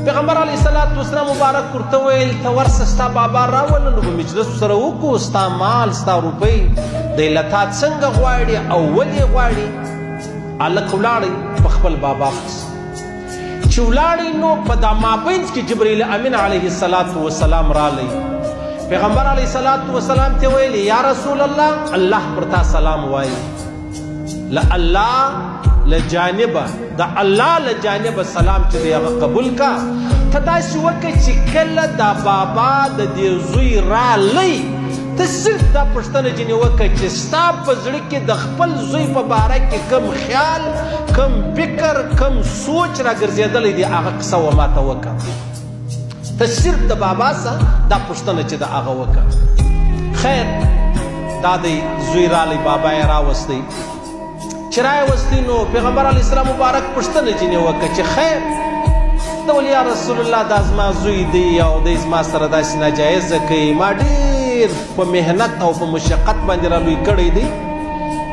پیغمبر علیه الصلاة والسلام مبارک ورته ویل ته ورسه ستا بابا راوله نو به مجلس سره وکړو ستا مال ستا روپۍ دی له تا څنګه غواړي او ولې غواړي هلک ولاړی په خپل بابا پسې چې ولاړی نو په دا مابینځ کې جبریل امین علیه الصلاة والسلام رالی پیغمبر علیه الصلاة والسلام ته ویل یا رسول الله الله پر تا سلام وایي له الله له جانبه د الله له جانبه سلام چې دی هغه قبول کا ته داسې وکړه چې کله دا بابا د دې زوی رالی ته صرف دا پوښتنه ځینې وکړه چې ستا په زړه کې د خپل زوی په باره کې کم خیال کم فکر کم سوچ راګرځېدلی دی هغه قصه و ماته وکړه ته صرف د بابا سره دا پوښتنه چې د هغه وکړه خیر دا دی زوی رالی بابا یې راوستی چې راوستی نو پیغمبر علیه السلام مبارک پوښتنه ځینې وکړه چې خیر ته ولې یا رسول الله دا زما زوی دی او دی زما سره داسې ناجایزه کوي ما ډېر په محنت او په مشقت باندې رالوی کړی دی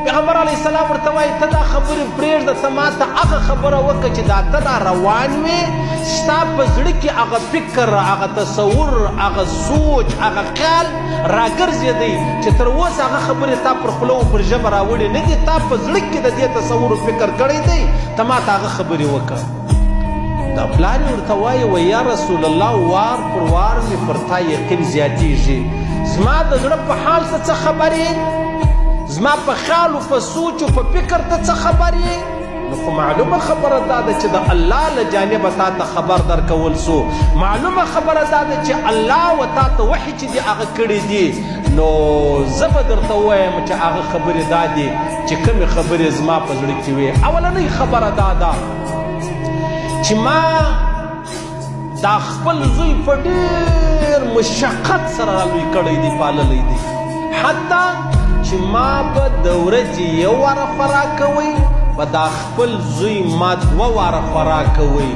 پیغمبر علیه السلام ورته وایي ته دا خبرې پرېږده ته ما ته هغه خبره وکړه چې دا ته را روان وې ستا په زړه کې هغه فکر هغه تصور هغه سوچ هغه خیال راګرځېدی چې تر اوسه هغه خبرې تا پر خوله او پر ژبه راوړې نه دي تا په زړه کې د دې تصور و فکر کړی دی ته ما ته هغه خبرې وکړه دا پلار یې ورته وایي و یا رسول الله وار پر وار مې پر تا یقین زیاتېږي زما د زړه په حال ته څه خبر یې زما په خیال و په سوچ و په فکر ته څه خبر یې نو خو معلومه خبره دا ده چې د الله له جانبه تا ته خبر درکول سو معلومه خبره دا ده چې الله و تا ته وحي چې دي هغه کړي دي نو زه به درته ووایم چې هغه خبرې دا دي چې کومې خبرې زما په زړه کې وې اولنۍ خبره دا ده چې ما دا خپل زوی په ډېر مشقت سره رالوی کړی دی پاللی دی حتی چې ما به د ورځې یو واره خوراک کوئ په دا خپل زوی ما 2 واره خوراک کوئ